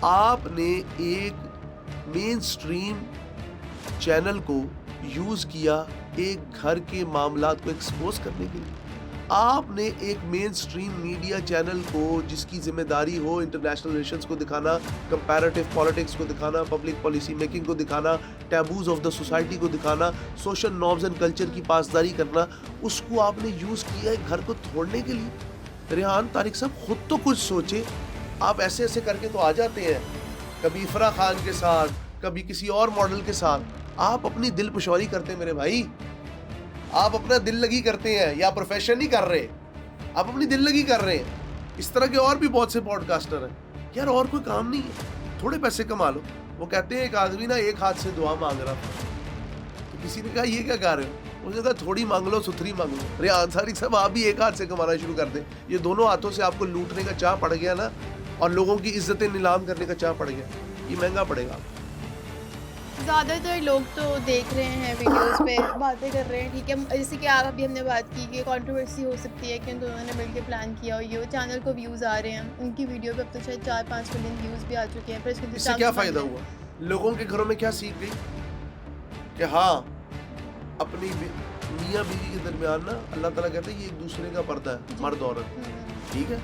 आपने एक main stream channel को यूज किया एक घर के मामलात को एक्सपोज करने के लिए। आपने एक मेन स्ट्रीम मीडिया चैनल को जिसकी जिम्मेदारी हो इंटरनेशनल रिलेशंस को दिखाना, कंपैरेटिव पॉलिटिक्स को दिखाना, पब्लिक पॉलिसी मेकिंग को दिखाना, टैबूज ऑफ द सोसाइटी को दिखाना, सोशल नॉर्म्स एंड कल्चर की पासदारी करना, उसको आपने यूज किया है घर को तोड़ने के लिए। रेहान तारिक साहब खुद तो कुछ सोचे। आप ऐसे ऐसे करके तो आ जाते हैं, कभी इफरा खान के साथ, कभी किसी और मॉडल के साथ। आप अपनी दिल पुशौरी करते हैं मेरे भाई, आप अपना दिल लगी करते हैं, या प्रोफेशन नहीं कर रहे, आप अपनी दिल लगी कर रहे हैं। इस तरह के और भी बहुत से पॉडकास्टर हैं यार, और कोई काम नहीं है, थोड़े पैसे कमा लो। वो कहते हैं एक आदमी ना एक हाथ से दुआ मांग रहा था, तो किसी ने कहा ये क्या गा रहे हो, उसने कहा थोड़ी मांग लो सुथरी मांग लो। रेहान तारिक साहब आप भी एक हाथ से कमाना शुरू कर दें। ये दोनों हाथों से आपको लूटने का चाह पड़ गया ना, और लोगों की इज्जतें नीलाम करने का चाह पड़ गया, ये महंगा पड़ेगा। ज़्यादातर लोग तो देख रहे हैं वीडियोस पे, बातें कर रहे हैं, ठीक है। जैसे कि आप अभी हमने बात की कि कंट्रोवर्सी हो सकती है कि उन दोनों ने मिलकर प्लान किया और ये चैनल को व्यूज़ आ रहे हैं, उनकी वीडियो पे अब तो शायद 4-5 मिलियन व्यूज़ भी आ चुके हैं। पर इससे क्या फ़ायदा हुआ? लोगों के घरों में क्या सीख गई कि हाँ, अपनी मियाँ बीवी के दरमियान ना अल्लाह ताला कहते हैं ये एक दूसरे का पर्दा है, मर्द औरत, ठीक है,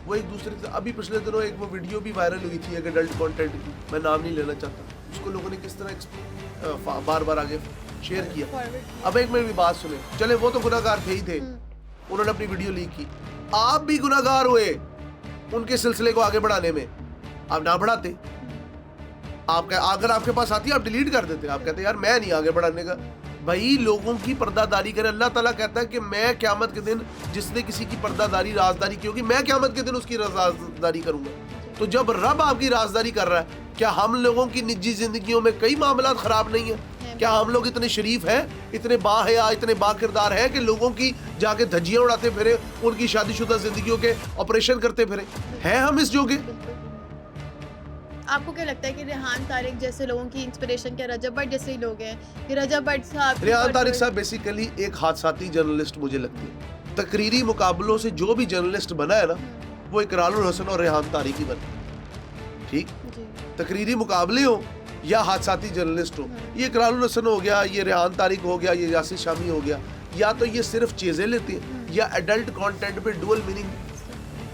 वो एक दूसरे से। अभी पिछले दिनों एक वो वीडियो भी वायरल हुई थी एक एडल्ट कंटेंट की, मैं नाम नहीं लेना चाहता, उसको लोगों ने किस तरह बार बार आगे शेयर किया। अब एक मेरी बात सुने, चले वो तो गुनाहगार थे ही थे, उन्होंने अपनी वीडियो लीक की, आप भी गुनाहगार हुए उनके सिलसिले को आगे बढ़ाने में, आप ना बढ़ाते। आप अगर आपके पास आती आप डिलीट कर देते, आप कहते यार मैं नहीं आगे बढ़ाने का। भाई लोगों की पर्दादारी करे, अल्लाह ताला कहता है कि मैं क़यामत के दिन जिसने किसी की पर्दादारी राजदारी की होगी, मैं क़यामत के दिन उसकी राजदारी करूंगा। तो जब रब आपकी राजदारी कर रहा है, क्या हम लोगों की निजी जिंदगियों में कई मामला खराब नहीं है? क्या हम लोग इतने शरीफ हैं, इतने बाहया, इतने बाकिरदार हैं कि लोगों की जाके धज्जियां उड़ाते फिरे, उनकी शादीशुदा जिंदगियों के ऑपरेशन करते फिरे? हैं हम इस जोगे? आपको क्या लगता है कि रेहान तारिक जैसे लोगों की इंस्पिरेशन क्या रजब भट्ट जैसे ही लोग हैं कि रजब भट्ट साहब? रेहान तारिक साहब बेसिकली एक हादसाती जर्नलिस्ट मुझे लगती है। तकरीरी मुकाबलों से जो भी जर्नलिस्ट बना है ना, वो इकरारुल हसन और रेहान तारिक ही बना, ठीक। तकरीरी मुकाबले हो या हादसाती जर्नलिस्ट हो, ये इकरारुल हसन हो गया, ये रेहान तारिक हो गया, ये यासिर शामी हो गया, या तो ये सिर्फ चीजें लेते हैं या एडल्ट कंटेंट पे डुअल मीनिंग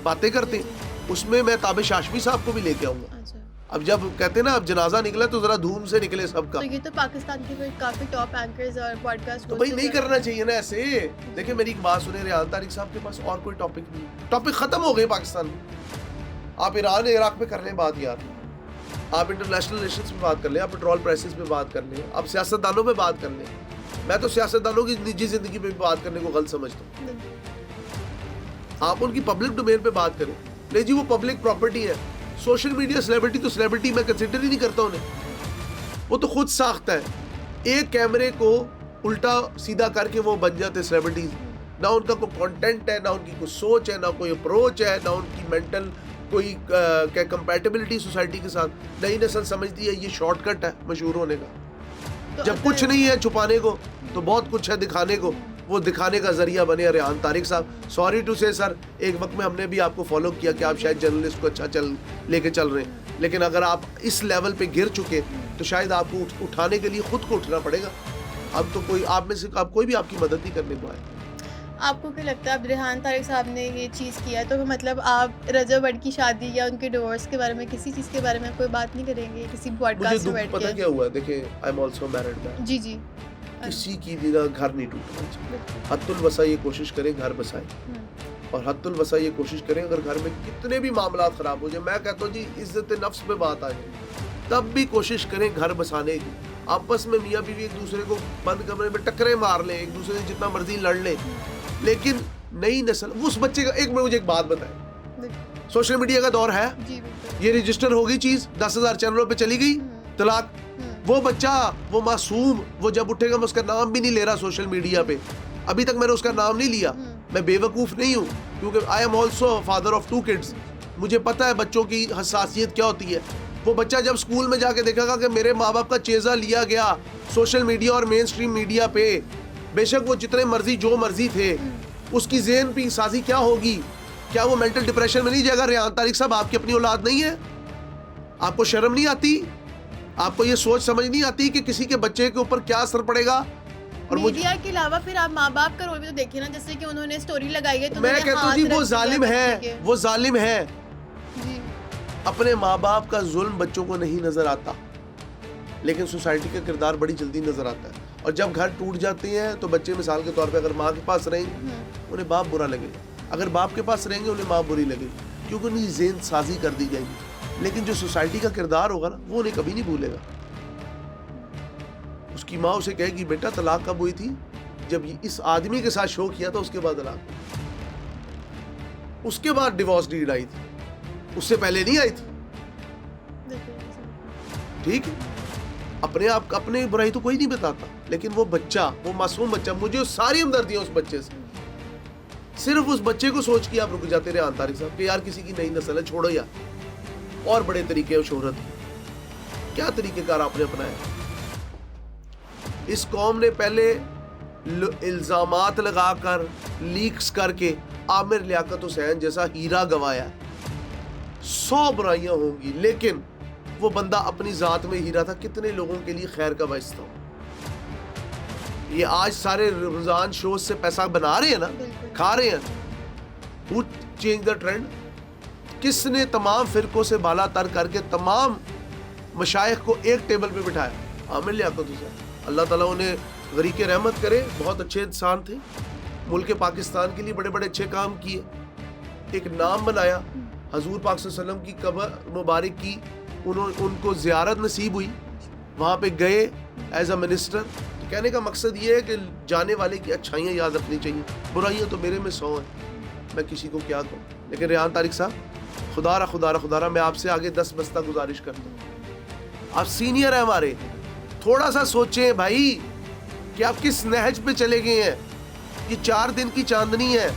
बातें करते हैं। उसमें मैं ताबिश हाशमी साहब को भी लेके आऊंगा। अब जब कहते हैं ना अब जनाजा निकला तो जरा धूम से निकले सबका। तो ये तो पाकिस्तान के काफी टॉप एंकर्स और पॉडकास्ट तो भाई नहीं करना चाहिए ना ऐसे। देखिए मेरी एक बात सुने, रेहान तारिक साहब के पास और कोई टॉपिक नहीं, टॉपिक खत्म हो गए पाकिस्तान में। आप ईरान इराक पे कर लें बात यार, आप इंटरनेशनल रिलेशंस पे बात कर लें, आप पेट्रोल प्राइसेस पे बात कर लें, आप सियासतदानों पे बात कर लें। मैं तो सियासतदानों की निजी जिंदगी पे बात करने को गलत समझता हूँ। आप उनकी पब्लिक डोमेन पे बात करें, नहीं जी वो पब्लिक प्रॉपर्टी है। सोशल मीडिया सेलिब्रिटी तो सेलिब्रिटी मैं कंसिडर ही नहीं करता उन्हें, वो तो खुद साख्त है। एक कैमरे को उल्टा सीधा करके वो बन जाते सेलिब्रिटीज। ना उनका कोई कंटेंट है, ना उनकी कोई सोच है, ना कोई अप्रोच है, ना उनकी मेंटल कोई क्या कंपैटिबिलिटी सोसाइटी के साथ। नई नस्ल समझती है ये शॉर्टकट है मशहूर होने का। तो जब कुछ नहीं है छुपाने को तो बहुत कुछ है दिखाने को, वो दिखाने का जरिया बने रेहान तारिक साहब। सॉरी टू से सर, एक वक्त में हमने भी आपको फॉलो किया कि आप शायद जर्नलिस्ट को अच्छा लेके चल रहे हैं, लेकिन अगर आप इस लेवल पे गिर चुके तो शायद आपको उठाने के लिए खुद को उठना पड़ेगा। अब तो कोई आप में से कोई भी आपकी मदद नहीं करने को आए। आपको क्या लगता है अब रेहान तारिक साहब ने ये चीज़ किया तो मतलब आप रजब भट्ट की शादी या उनके डिवोर्स के बारे में किसी चीज़ के बारे में कोई बात नहीं करेंगे किसी पॉडकास्ट में बैठ के? पता क्या हुआ, देखिए I am also married man. जी जी। किसी की भी ना घर नहीं टूटना चाहिए। हत्तुल वसा ये कोशिश करें घर बसाएं, और हत्तुल वसा ये कोशिश करें अगर घर में कितने भी मामला खराब हो जाए, मैं कहता हूँ जी इज्जत नफ्स पे बात आ जाए, तब भी कोशिश करें घर बसाने की। आपस में मियाँ बीवी एक दूसरे को बंद कमरे में टक्करें मार लें, एक दूसरे से जितना मर्जी लड़ लें, लेकिन नई नस्ल उस बच्चे का मुझे एक बात बताएं, सोशल मीडिया का दौर है, ये रजिस्टर होगी चीज 10,000 चैनलों पे चली गई, तलाक। वो बच्चा, वो मासूम, वो जब उठेगा मैं उसका नाम भी नहीं ले रहा सोशल मीडिया पे। अभी तक मैंने उसका नाम नहीं लिया। मैं बेवकूफ नहीं हूँ, क्योंकि I am also father of 2 kids. मुझे पता है बच्चों की हसासियत क्या होती है। वो बच्चा जब स्कूल में जाके देखेगा कि मेरे माँ बाप का चेज़ा लिया गया सोशल मीडिया और मेन स्ट्रीम मीडिया पे, बेशक वो जितने मर्जी जो मर्जी थे, उसकी ज़हन पे साजी क्या होगी? क्या वो मेंटल डिप्रेशन में नहीं जाएगा? रेहान तारिक साहब आपकी अपनी औलाद नहीं है? आपको शर्म नहीं आती? आपको ये सोच समझ नहीं आती कि किसी के बच्चे के ऊपर क्या असर पड़ेगा? और मीडिया के अलावा फिर आप माँ बाप का रोल भी तो देखिए ना, जैसे कि उन्होंने स्टोरी लगाई है तो मैं उन्होंने कहता हूँ हाथ जी रख वो दिया जालिम बच्चे है, के। वो जालिम है। जी अपने माँ बाप का जुल्म बच्चों को नहीं नजर आता, लेकिन सोसाइटी का किरदार बड़ी जल्दी नजर आता है। और जब घर टूट जाते हैं तो बच्चे मिसाल के तौर पे अगर माँ के पास रहेंगे उन्हें बाप बुरा लगेगा, अगर बाप के पास रहेंगे उन्हें माँ बुरी लगेगी, क्योंकि उन्हें जेन साजी कर दी जाएगी। लेकिन जो सोसाइटी का किरदार होगा ना, वो उन्हें कभी नहीं भूलेगा। उसकी माँ उसे कहेगी बेटा तलाक कब हुई थी? जब इस आदमी के साथ शो किया था उसके बाद तलाक, उसके बाद डिवोर्स डीड आई थी, उससे पहले नहीं आई थी। ठीक है, अपने आप अपने बुराई तो कोई नहीं बताता, लेकिन वो बच्चा, वो मासूम बच्चा, मुझे सारी हमदर्दी है उस बच्चे से। सिर्फ उस बच्चे को सोच के आप रुक जाते रहे तारिक साहब कि यार किसी की नई नस्ल है, छोड़ो यार, और बड़े तरीके हैं शोहरत के। क्या तरीकेकार आपने अपनाया? इस कौम ने पहले इल्जामात लगाकर, लीक्स करके आमिर लियाकत हुसैन जैसा हीरा गवाया। 100 बुराइयां होंगी, लेकिन वो बंदा अपनी जात में हीरा था, कितने लोगों के लिए खैर का बाइस था। ये आज सारे रमजान शोज से पैसा बना रहे हैं ना, खा रहे हैं। Who changed the trend? किसने तमाम फिरकों से बाला तर करके तमाम मशाइख को एक टेबल पे बिठाया? आमिर लियाकत हुसैन, अल्लाह ताला उन्हें गरीके रहमत करे, बहुत अच्छे इंसान थे, मुल्क पाकिस्तान के लिए बड़े बड़े अच्छे काम किए, एक नाम बनाया। हजूर पाक सल्लल्लाहु अलैहि वसल्लम की कब्र मुबारक की उनको ज़ियारत नसीब हुई, वहाँ पे गए एज अ मिनिस्टर। तो कहने का मकसद ये है कि जाने वाले की अच्छाइयाँ याद रखनी चाहिए, बुराइयाँ तो मेरे में 100 हैं, मैं किसी को क्या कहूँ। लेकिन रेहान तारिक साहब, खुदारा मैं आपसे आगे 10 बस्ता गुजारिश करता हूँ, आप सीनियर हैं हमारे, थोड़ा सा सोचें भाई कि आप किस नहज पे चले गए हैं। ये 4 दिन की चांदनी है,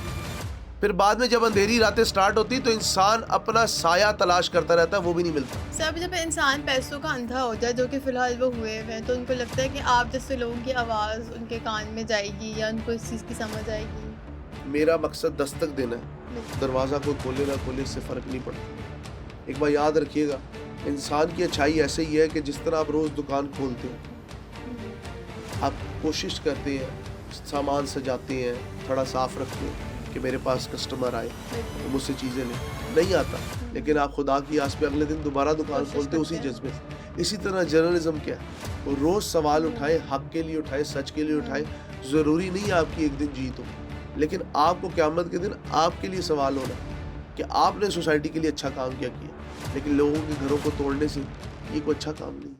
फिर बाद में जब अंधेरी रातें स्टार्ट होती तो इंसान अपना साया तलाश करता रहता है, वो भी नहीं मिलता। सब जब इंसान पैसों का अंधा हो जाए, जो कि फिलहाल वो हुए हैं, तो उनको लगता है कि आप जैसे लोगों की आवाज़ उनके कान में जाएगी या उनको इस चीज़ की समझ आएगी। मेरा मकसद दस्तक देना है, दरवाज़ा कोई खोले ना खोले इससे फ़र्क नहीं पड़ता। एक बार याद रखिएगा, इंसान की अच्छाई ऐसे ही है कि जिस तरह आप रोज़ दुकान खोलते हैं, आप कोशिश करते हैं, सामान सजाते हैं, थोड़ा साफ रखते हैं कि मेरे पास कस्टमर आए तो मुझसे चीज़ें लें, नहीं आता, लेकिन आप खुदा की आस पे अगले दिन दोबारा दुकान खोलते उसी जज्बे से। इसी तरह जर्नलिज्म क्या है, वो रोज़ सवाल उठाए, हक के लिए उठाए, सच के लिए उठाए। ज़रूरी नहीं है आपकी एक दिन जीत हो, लेकिन आपको क़यामत के दिन आपके लिए सवाल होना कि आपने सोसाइटी के लिए अच्छा काम क्या किया, लेकिन लोगों के घरों को तोड़ने से ये कोई अच्छा काम नहीं।